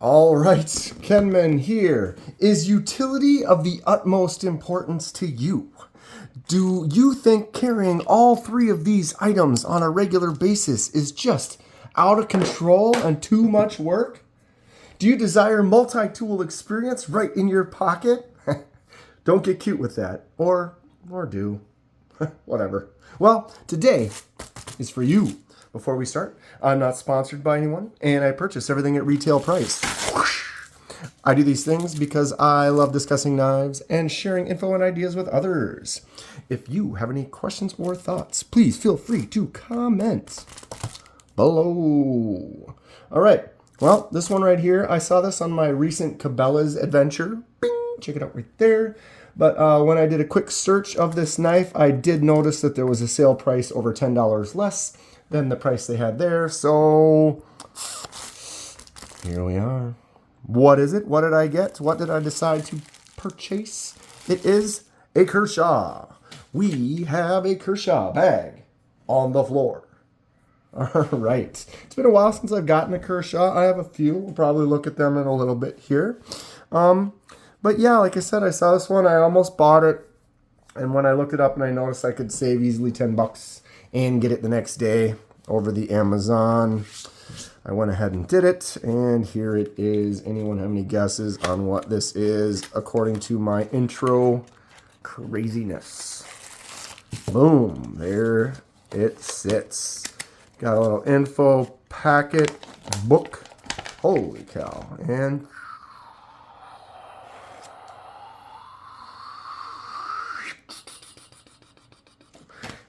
All right, Kenman here. Is utility of the utmost importance to you? Do you think carrying all three of these items on a regular basis is just out of control and too much work? Do you desire multi-tool experience right in your pocket? Don't get cute with that. Or do. Whatever. Well, today is for you. Before we start, I'm not sponsored by anyone, and I purchase everything at retail price. I do these things because I love discussing knives and sharing info and ideas with others. If you have any questions or thoughts, please feel free to comment below. All right. Well, this one right here, I saw this on my recent Cabela's adventure. Bing! Check it out right there. But when I did a quick search of this knife, I did notice that there was a sale price over $10 less than the price they had there. So here we are. What is it? What did I get? What did I decide to purchase? It is a Kershaw. We have a Kershaw bag on the floor. All right. It's been a while since I've gotten a Kershaw. I have a few. We'll probably look at them in a little bit here. But yeah, like I said, I saw this one. I almost bought it. And when I looked it up and I noticed I could save easily $10 and get it the next day over the Amazon, I went ahead and did it. And here it is. Anyone have any guesses on what this is according to my intro craziness? Boom. There it sits. Got a little info packet book. Holy cow. And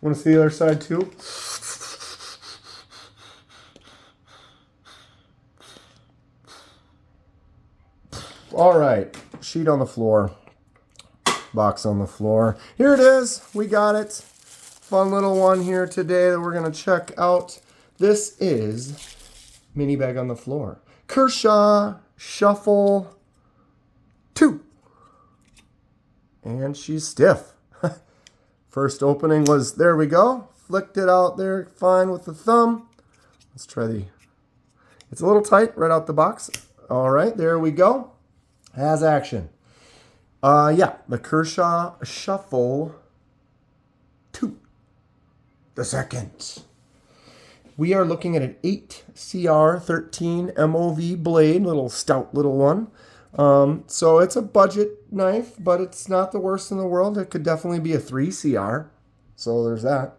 want to see the other side too? All right. Sheet on the floor. Box on the floor. Here it is. We got it. Fun little one here today that we're going to check out. This is mini bag on the floor. Kershaw Shuffle 2. And she's stiff. First opening was, there we go. Flicked it out there fine with the thumb. Let's try it's a little tight right out the box. All right, there we go. Has action. Yeah, the Kershaw Shuffle 2. The second. We are looking at an 8CR13 MOV blade, little stout little one. So it's a budget knife, but it's not the worst in the world. It could definitely be a 3CR. So there's that.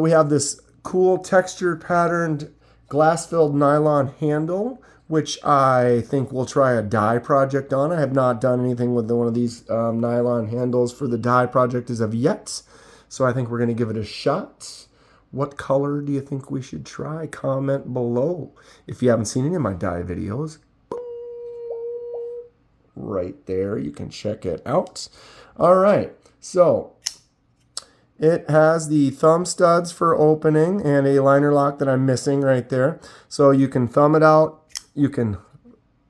We have this cool textured patterned glass-filled nylon handle, which I think we'll try a die project on. I have not done anything with one of these nylon handles for the die project as of yet. So I think we're going to give it a shot. What color do you think we should try? Comment below. If you haven't seen any of my die videos, right there, you can check it out. All right, so it has the thumb studs for opening and a liner lock that I'm missing right there. So you can thumb it out, you can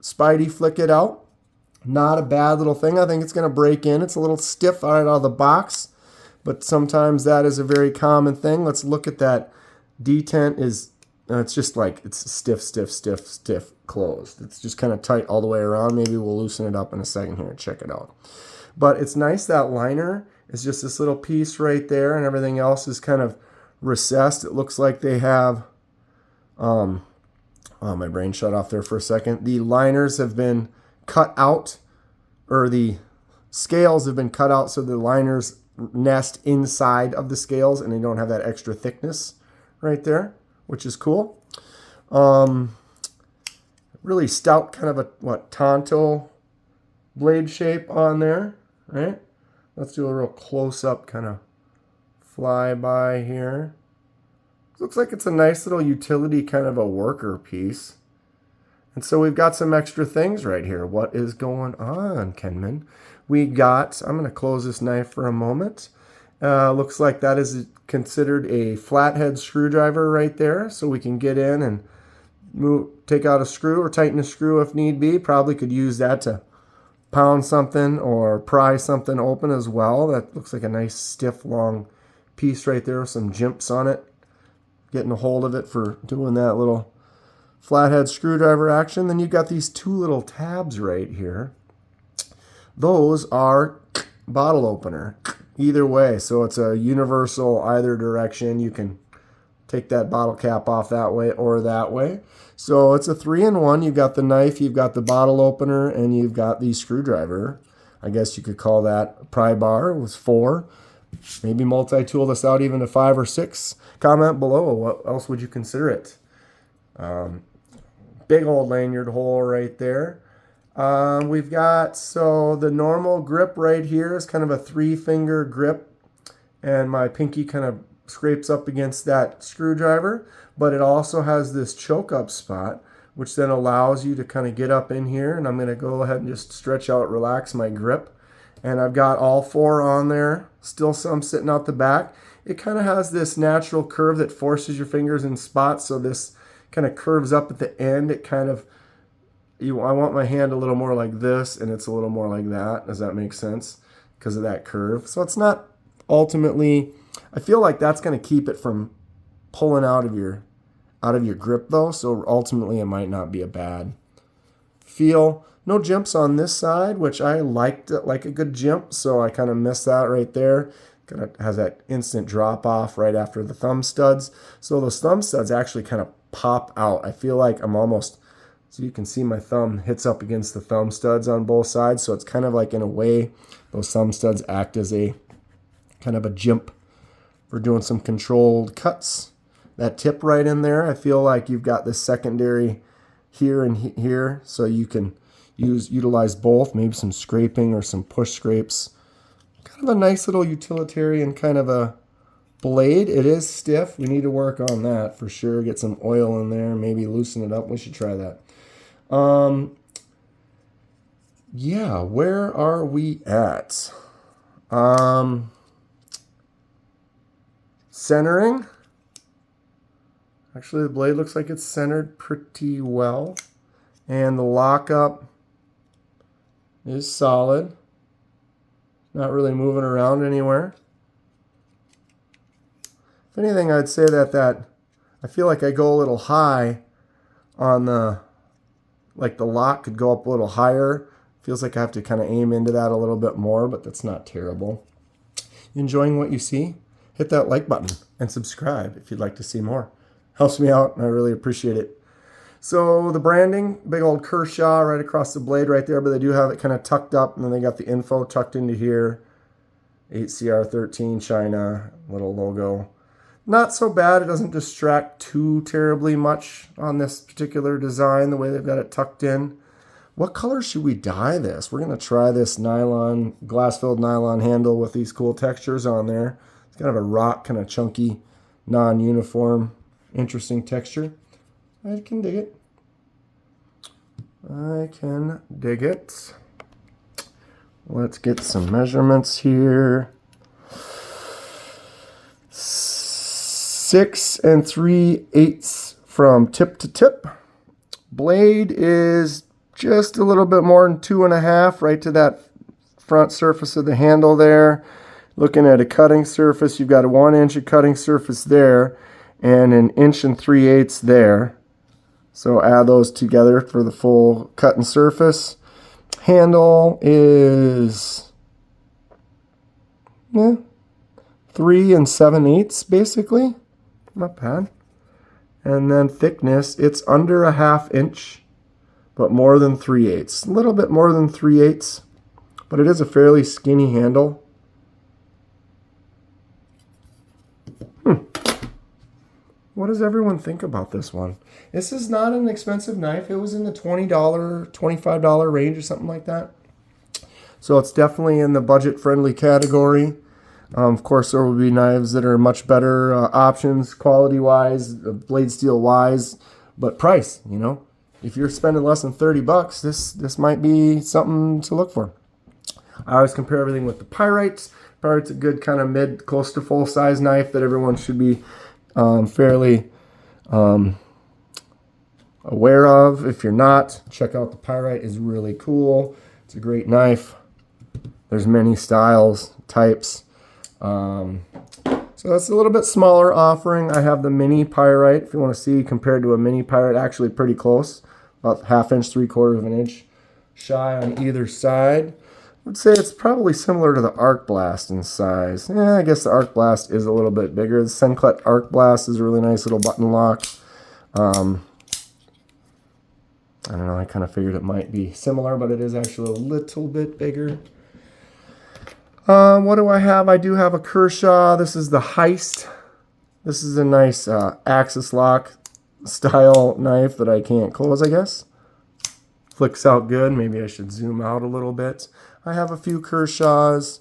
spidey flick it out. Not a bad little thing. I think it's going to break in. It's a little stiff right out of the box, but sometimes that is a very common thing. Let's look at that. Detent is, it's just like, it's stiff, closed. It's just kind of tight all the way around. Maybe we'll loosen it up in a second here and check it out. But it's nice that liner is just this little piece right there, and everything else is kind of recessed. It looks like they have, oh, my brain shut off there for a second. The liners have been cut out, or the scales have been cut out so the liners nest inside of the scales and they don't have that extra thickness right there, which is cool. Really stout, kind of a, Tonto blade shape on there, right? Let's do a real close-up kind of flyby here. Looks like it's a nice little utility kind of a worker piece. And so we've got some extra things right here. What is going on, Kenman? We got, I'm going to close this knife for a moment. Looks like that is considered a flathead screwdriver right there. So we can get in and take out a screw or tighten a screw if need be. Probably could use that to pound something or pry something open as well. That looks like a nice stiff long piece right there with some jimps on it. Getting a hold of it for doing that little flathead screwdriver action. Then you've got these two little tabs right here. Those are bottle opener, either way. So it's a universal either direction. You can take that bottle cap off that way or that way. So it's a 3-in-1. You've got the knife, you've got the bottle opener, and you've got the screwdriver. I guess you could call that a pry bar. It was 4. Maybe multi-tool this out even to 5 or 6. Comment below. What else would you consider it? Big old lanyard hole right there. We've got, so the normal grip right here is kind of a 3-finger grip, and my pinky kind of scrapes up against that screwdriver, but it also has this choke up spot, which then allows you to kind of get up in here, and I'm going to go ahead and just stretch out, relax my grip. And I've got all 4 on there, still some sitting out the back. It kind of has this natural curve that forces your fingers in spots, so this kind of curves up at the end. It kind of, I want my hand a little more like this, and it's a little more like that. Does that make sense? Because of that curve. So it's not ultimately, I feel like that's going to keep it from pulling out of your grip though. So ultimately it might not be a bad feel. No jimps on this side, which I liked it like a good jimp. So I kind of missed that right there. Kind of has that instant drop off right after the thumb studs. So those thumb studs actually kind of pop out. I feel like I'm almost, so you can see my thumb hits up against the thumb studs on both sides. So it's kind of like, in a way, those thumb studs act as a kind of a jimp for doing some controlled cuts. That tip right in there, I feel like you've got this secondary here and here, so you can utilize both, maybe some scraping or some push scrapes. Kind of a nice little utilitarian kind of a blade. It is stiff. We need to work on that for sure. Get some oil in there, maybe loosen it up. We should try that. Yeah, where are we at? Centering. Actually, the blade looks like it's centered pretty well. And the lockup is solid. Not really moving around anywhere. If anything, I'd say that I feel like I go a little high on the, like the lock could go up a little higher. Feels like I have to kind of aim into that a little bit more, but that's not terrible. You enjoying what you see? Hit that like button and subscribe if you'd like to see more. Helps me out, and I really appreciate it. So the branding, big old Kershaw right across the blade right there, but they do have it kind of tucked up, and then they got the info tucked into here. 8CR13 China, little logo. Not so bad. It doesn't distract too terribly much on this particular design, the way they've got it tucked in. What color should we dye this? We're going to try this nylon, glass-filled nylon handle with these cool textures on there. It's kind of a rock, kind of chunky, non-uniform, interesting texture. I can dig it. I can dig it. Let's get some measurements here. 6 3/8 from tip to tip. Blade is just a little bit more than 2.5 right to that front surface of the handle there. Looking at a cutting surface, you've got a 1 inch of cutting surface there and an 1 3/8 there. So add those together for the full cutting surface. Handle is 3 7/8 basically. Not bad. And then thickness, it's under a 1/2 inch, but more than 3/8. A little bit more than 3/8, but it is a fairly skinny handle. What does everyone think about this one? This is not an expensive knife. It was in the $20, $25 range or something like that. So it's definitely in the budget-friendly category. Of course, there will be knives that are much better options, quality-wise, blade steel-wise, but price, you know. If you're spending less than $30, this might be something to look for. I always compare everything with the Pyrite's. Pyrite's a good kind of mid, close to full-size knife that everyone should be fairly aware of. If you're not, check out the Pyrite. It's really cool. It's a great knife. There's many styles, types. So that's a little bit smaller offering. I have the mini pyrite, if you want to see, compared to a mini pyrite, actually pretty close. About 1/2 inch, 3/4 of an inch shy on either side. I would say it's probably similar to the Arc Blast in size. Yeah, I guess the Arc Blast is a little bit bigger. The Senclet Arc Blast is a really nice little button lock. I don't know, I kind of figured it might be similar, but it is actually a little bit bigger. What do I have? I do have a Kershaw. This is the Heist. This is a nice axis lock style knife that I can't close, I guess. Flicks out good. Maybe I should zoom out a little bit. I have a few Kershaws.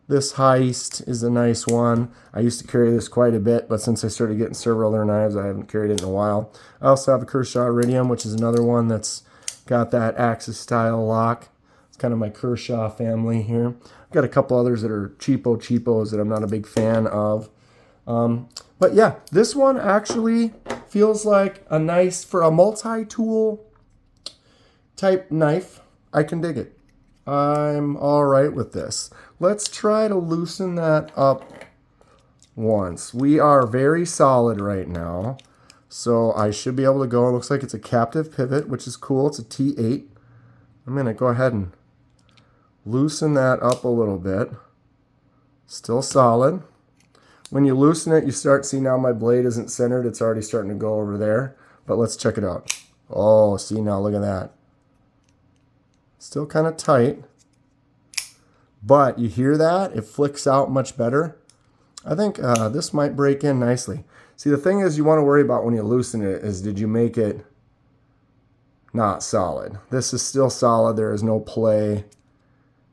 This Heist is a nice one. I used to carry this quite a bit, but since I started getting several other knives, I haven't carried it in a while. I also have a Kershaw Iridium, which is another one that's got that axis style lock. It's kind of my Kershaw family here. I've got a couple others that are cheapos that I'm not a big fan of. But yeah, this one actually feels like a nice, for a multi-tool type knife, I can dig it. I'm all right with this. Let's try to loosen that up once. We are very solid right now, so I should be able to go. It looks like it's a captive pivot, which is cool. It's a T8. I'm going to go ahead and loosen that up a little bit. Still solid. When you loosen it, you start, see now my blade isn't centered. It's already starting to go over there. But let's check it out. Oh, see now, look at that. Still kind of tight. But you hear that? It flicks out much better. I think this might break in nicely. See, the thing is you want to worry about when you loosen it is, did you make it not solid? This is still solid. There is no play.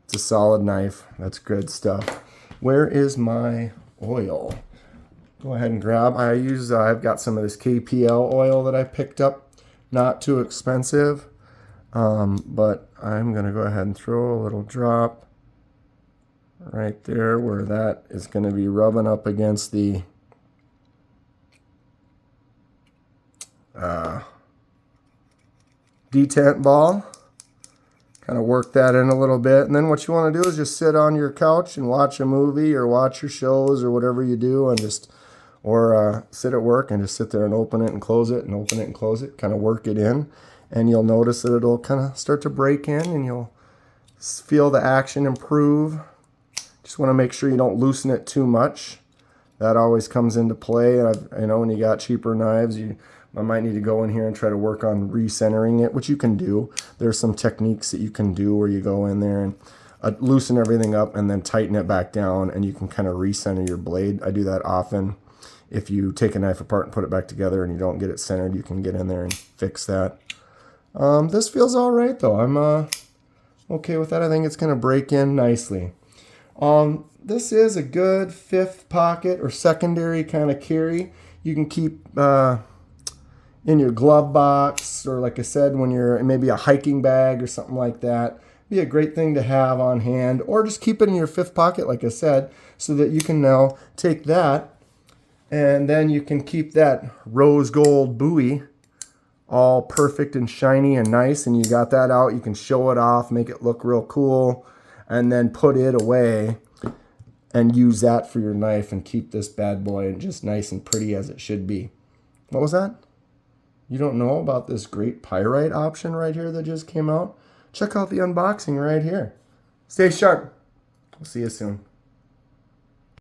It's a solid knife. That's good stuff. Where is my oil? Go ahead and grab. I've got some of this KPL oil that I picked up. Not too expensive. But I'm going to go ahead and throw a little drop right there where that is going to be rubbing up against the detent ball. Kind of work that in a little bit. And then what you want to do is just sit on your couch and watch a movie or watch your shows or whatever you do, and just, or sit at work and just sit there and open it and close it and open it and close it. Kind of work it in. And you'll notice that it'll kind of start to break in and you'll feel the action improve. Just want to make sure you don't loosen it too much. That always comes into play. And I know when you got cheaper knives, I might need to go in here and try to work on recentering it, which you can do. There's some techniques that you can do where you go in there and loosen everything up and then tighten it back down, and you can kind of recenter your blade. I do that often. If you take a knife apart and put it back together and you don't get it centered, you can get in there and fix that. This feels all right, though. I'm okay with that. I think it's going to break in nicely. This is a good fifth pocket or secondary kind of carry. You can keep in your glove box, or like I said, when you're maybe a hiking bag or something like that. Be a great thing to have on hand, or just keep it in your fifth pocket, like I said, so that you can now take that and then you can keep that rose gold buoy all perfect and shiny and nice, and you got that out. You can show it off, make it look real cool, and then put it away and use that for your knife and keep this bad boy just nice and pretty as it should be. What was that? You don't know about this great pyrite option right here that just came out? Check out the unboxing right here. Stay sharp. We'll see you soon.